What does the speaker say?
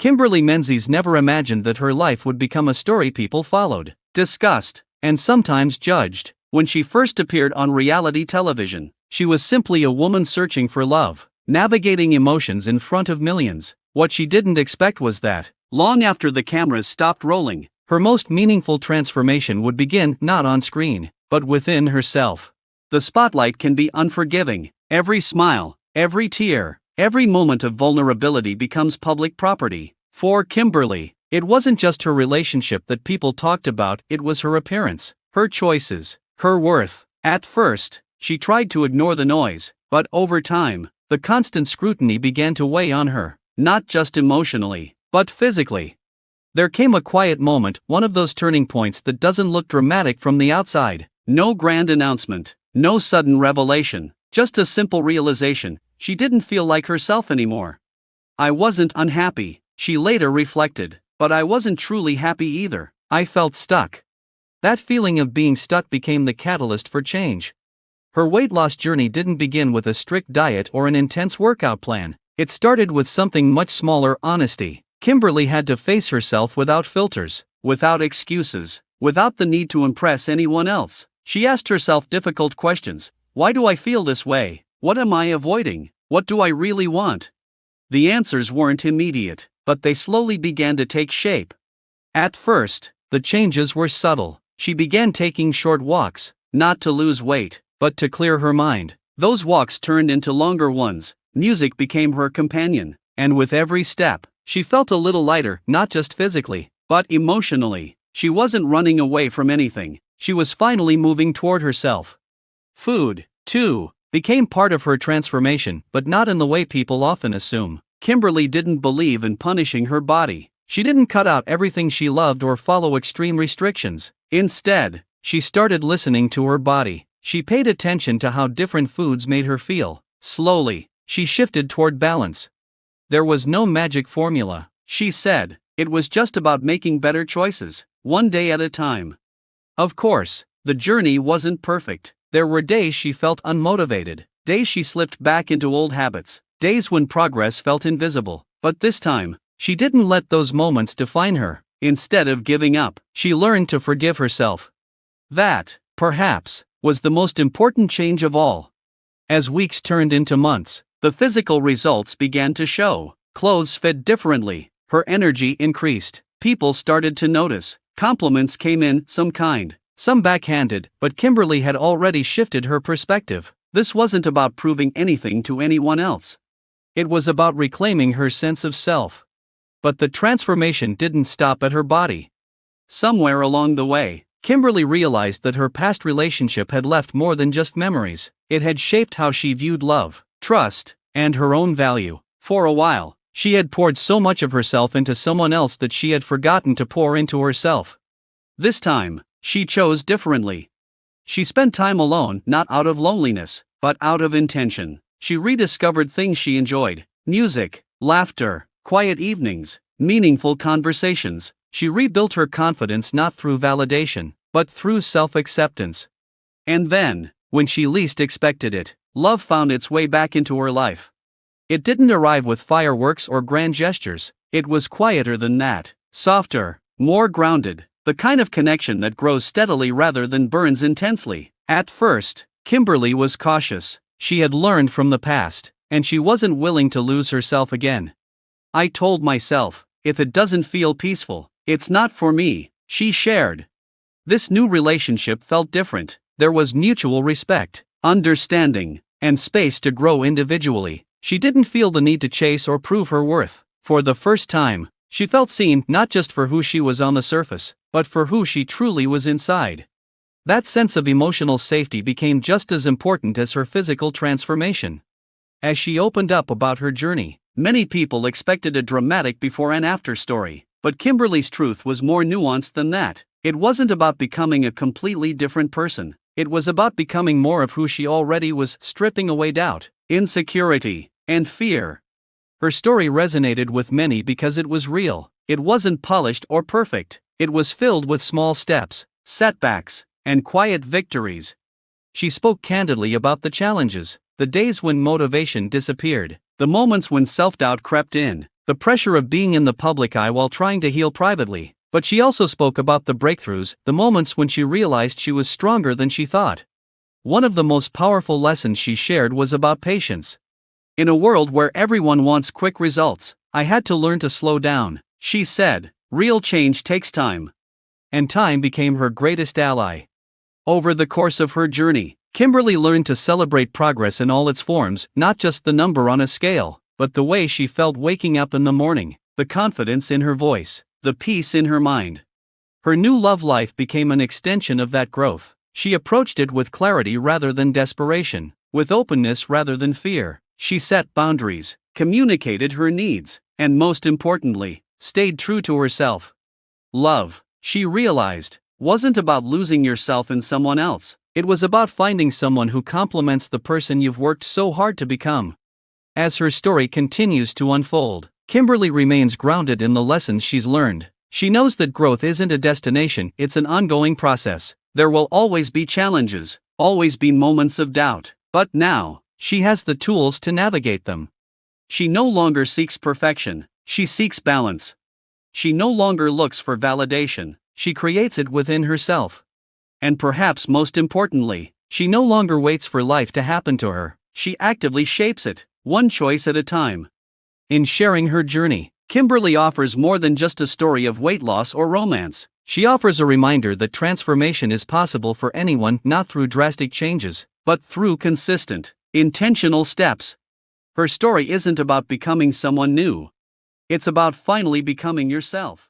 Kimberly Menzies never imagined that her life would become a story people followed, discussed, and sometimes judged. When she first appeared on reality television, she was simply a woman searching for love, navigating emotions in front of millions. What she didn't expect was that, long after the cameras stopped rolling, her most meaningful transformation would begin not on screen, but within herself. The spotlight can be unforgiving. Every smile, every tear, every moment of vulnerability becomes public property. For Kimberly, it wasn't just her relationship that people talked about, it was her appearance, her choices, her worth. At first, she tried to ignore the noise, but over time, the constant scrutiny began to weigh on her, not just emotionally, but physically. There came a quiet moment, one of those turning points that doesn't look dramatic from the outside. No grand announcement, no sudden revelation, just a simple realization: she didn't feel like herself anymore. I wasn't unhappy, she later reflected, but I wasn't truly happy either. I felt stuck. That feeling of being stuck became the catalyst for change. Her weight loss journey didn't begin with a strict diet or an intense workout plan. It started with something much smaller: honesty. Kimberly had to face herself without filters, without excuses, without the need to impress anyone else. She asked herself difficult questions. Why do I feel this way? What am I avoiding? What do I really want? The answers weren't immediate, but they slowly began to take shape. At first, the changes were subtle. She began taking short walks, not to lose weight, but to clear her mind. Those walks turned into longer ones. Music became her companion, and with every step, she felt a little lighter, not just physically, but emotionally. She wasn't running away from anything. She was finally moving toward herself. Food, too, became part of her transformation, but not in the way people often assume. Kimberly didn't believe in punishing her body. She didn't cut out everything she loved or follow extreme restrictions. Instead, she started listening to her body. She paid attention to how different foods made her feel. Slowly, she shifted toward balance. There was no magic formula, she said. It was just about making better choices, one day at a time. Of course, the journey wasn't perfect. There were days she felt unmotivated, days she slipped back into old habits, days when progress felt invisible. But this time, she didn't let those moments define her. Instead of giving up, she learned to forgive herself. That, perhaps, was the most important change of all. As weeks turned into months, the physical results began to show. Clothes fit differently, her energy increased, people started to notice, compliments came in, some kind, some backhanded, but Kimberly had already shifted her perspective. This wasn't about proving anything to anyone else. It was about reclaiming her sense of self. But the transformation didn't stop at her body. Somewhere along the way, Kimberly realized that her past relationship had left more than just memories. It had shaped how she viewed love, trust, and her own value. For a while, she had poured so much of herself into someone else that she had forgotten to pour into herself. This time, she chose differently. She spent time alone, not out of loneliness, but out of intention. She rediscovered things she enjoyed: music, laughter, quiet evenings, meaningful conversations. She rebuilt her confidence not through validation, but through self-acceptance. And then, when she least expected it, love found its way back into her life. It didn't arrive with fireworks or grand gestures. It was quieter than that, softer, more grounded, the kind of connection that grows steadily rather than burns intensely. At first, Kimberly was cautious. She had learned from the past, and she wasn't willing to lose herself again. I told myself, if it doesn't feel peaceful, it's not for me, she shared. This new relationship felt different. There was mutual respect, understanding, and space to grow individually. She didn't feel the need to chase or prove her worth. For the first time, she felt seen, not just for who she was on the surface, but for who she truly was inside. That sense of emotional safety became just as important as her physical transformation. As she opened up about her journey, many people expected a dramatic before and after story, but Kimberly's truth was more nuanced than that. It wasn't about becoming a completely different person. It was about becoming more of who she already was, stripping away doubt, insecurity, and fear. Her story resonated with many because it was real. It wasn't polished or perfect. It was filled with small steps, setbacks, and quiet victories. She spoke candidly about the challenges, the days when motivation disappeared, the moments when self-doubt crept in, the pressure of being in the public eye while trying to heal privately. But she also spoke about the breakthroughs, the moments when she realized she was stronger than she thought. One of the most powerful lessons she shared was about patience. In a world where everyone wants quick results, I had to learn to slow down, she said. Real change takes time. And time became her greatest ally. Over the course of her journey, Kimberly learned to celebrate progress in all its forms, not just the number on a scale, but the way she felt waking up in the morning, the confidence in her voice, the peace in her mind. Her new love life became an extension of that growth. She approached it with clarity rather than desperation, with openness rather than fear. She set boundaries, communicated her needs, and most importantly, stayed true to herself. Love, she realized, wasn't about losing yourself in someone else. It was about finding someone who complements the person you've worked so hard to become. As her story continues to unfold, Kimberly remains grounded in the lessons she's learned. She knows that growth isn't a destination, it's an ongoing process. There will always be challenges, always be moments of doubt, but now, she has the tools to navigate them. She no longer seeks perfection, she seeks balance. She no longer looks for validation, she creates it within herself. And perhaps most importantly, she no longer waits for life to happen to her, she actively shapes it, one choice at a time. In sharing her journey, Kimberly offers more than just a story of weight loss or romance. She offers a reminder that transformation is possible for anyone, not through drastic changes, but through consistent, intentional steps. Her story isn't about becoming someone new. It's about finally becoming yourself.